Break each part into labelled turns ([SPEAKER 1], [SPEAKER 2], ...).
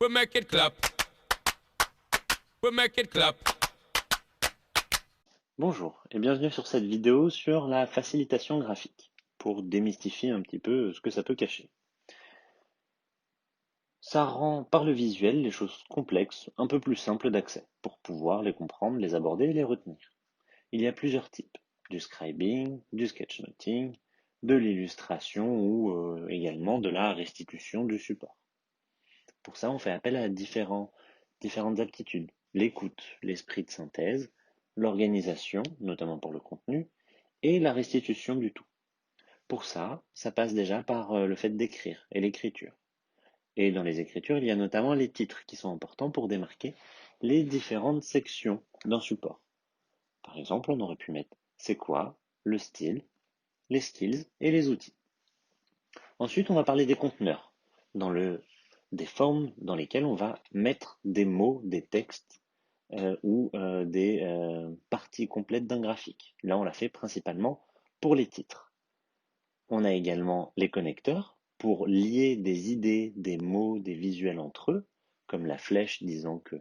[SPEAKER 1] We make it clap. We make it clap.
[SPEAKER 2] Bonjour et bienvenue sur cette vidéo sur la facilitation graphique, pour démystifier un petit peu ce que ça peut cacher. Ça rend par le visuel les choses complexes un peu plus simples d'accès, pour pouvoir les comprendre, les aborder et les retenir. Il y a plusieurs types, du scribing, du sketchnoting, de l'illustration ou également de la restitution du support. Pour ça, on fait appel à différentes aptitudes, l'écoute, l'esprit de synthèse, l'organisation, notamment pour le contenu, et la restitution du tout. Pour ça, ça passe déjà par le fait d'écrire et l'écriture. Et dans les écritures, il y a notamment les titres qui sont importants pour démarquer les différentes sections d'un support. Par exemple, on aurait pu mettre c'est quoi, le style, les skills et les outils. Ensuite, on va parler des conteneurs, des formes dans lesquelles on va mettre des mots, des textes ou des parties complètes d'un graphique. Là, on l'a fait principalement pour les titres. On a également les connecteurs pour lier des idées, des mots, des visuels entre eux, comme la flèche disant que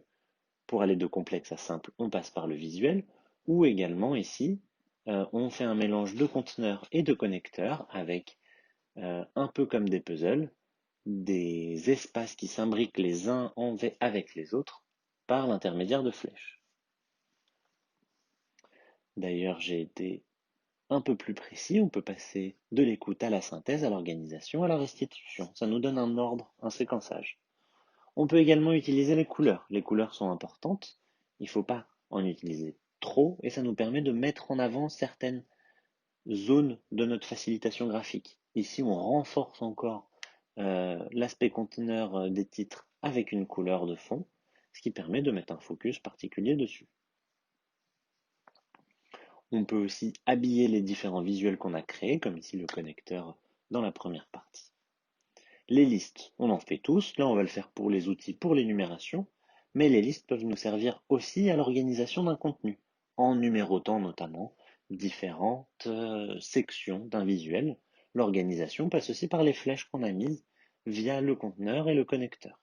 [SPEAKER 2] pour aller de complexe à simple, on passe par le visuel, ou également ici, on fait un mélange de conteneurs et de connecteurs avec un peu comme des puzzles, des espaces qui s'imbriquent les uns avec les autres par l'intermédiaire de flèches. D'ailleurs, j'ai été un peu plus précis, on peut passer de l'écoute à la synthèse, à l'organisation, à la restitution. Ça nous donne un ordre, un séquençage. On peut également utiliser les couleurs. Les couleurs sont importantes, il ne faut pas en utiliser trop et ça nous permet de mettre en avant certaines zones de notre facilitation graphique. Ici, on renforce encore l'aspect conteneur des titres avec une couleur de fond, ce qui permet de mettre un focus particulier dessus. On peut aussi habiller les différents visuels qu'on a créés, comme ici le connecteur dans la première partie. Les listes, on en fait tous. Là, on va le faire pour les outils, pour l'énumération. Mais les listes peuvent nous servir aussi à l'organisation d'un contenu, en numérotant notamment différentes sections d'un visuel. L'organisation passe aussi par les flèches qu'on a mises via le conteneur et le connecteur.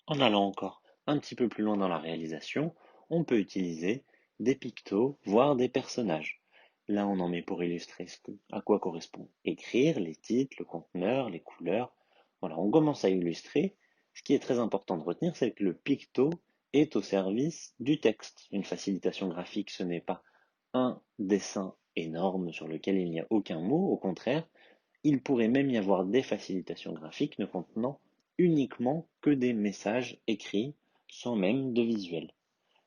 [SPEAKER 2] En allant encore un petit peu plus loin dans la réalisation, on peut utiliser des pictos, voire des personnages. Là, on en met pour illustrer à quoi correspond écrire, les titres, le conteneur, les couleurs. Voilà, on commence à illustrer. Ce qui est très important de retenir, c'est que le picto est au service du texte. Une facilitation graphique, ce n'est pas un dessin énorme sur lequel il n'y a aucun mot. Au contraire, il pourrait même y avoir des facilitations graphiques ne contenant uniquement que des messages écrits sans même de visuel.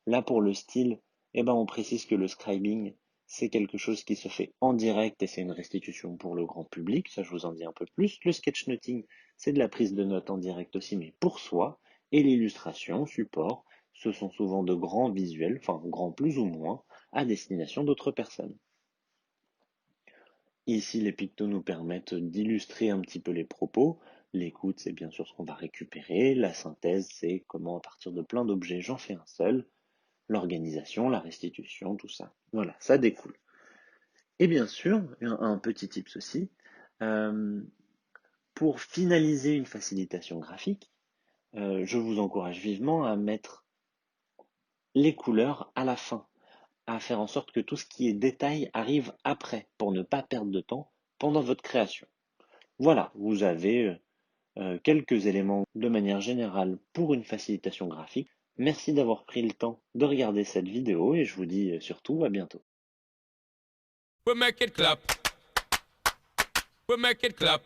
[SPEAKER 2] Là, pour le style, on précise que le scribing, c'est quelque chose qui se fait en direct et c'est une restitution pour le grand public. Ça, je vous en dis un peu plus. Le sketchnoting, c'est de la prise de notes en direct aussi, mais pour soi. Et l'illustration, support, ce sont souvent de grands visuels, enfin grands plus ou moins, à destination d'autres personnes. Ici, les pictos nous permettent d'illustrer un petit peu les propos. L'écoute, c'est bien sûr ce qu'on va récupérer. La synthèse, c'est comment à partir de plein d'objets, j'en fais un seul. L'organisation, la restitution, tout ça. Voilà, ça découle. Et bien sûr, un petit tips aussi, euh, pour finaliser une facilitation graphique, je vous encourage vivement à mettre les couleurs à la fin, à faire en sorte que tout ce qui est détail arrive après, pour ne pas perdre de temps pendant votre création. Voilà, vous avez quelques éléments de manière générale pour une facilitation graphique. Merci d'avoir pris le temps de regarder cette vidéo et je vous dis surtout à bientôt.
[SPEAKER 1] We make it clap. We make it clap.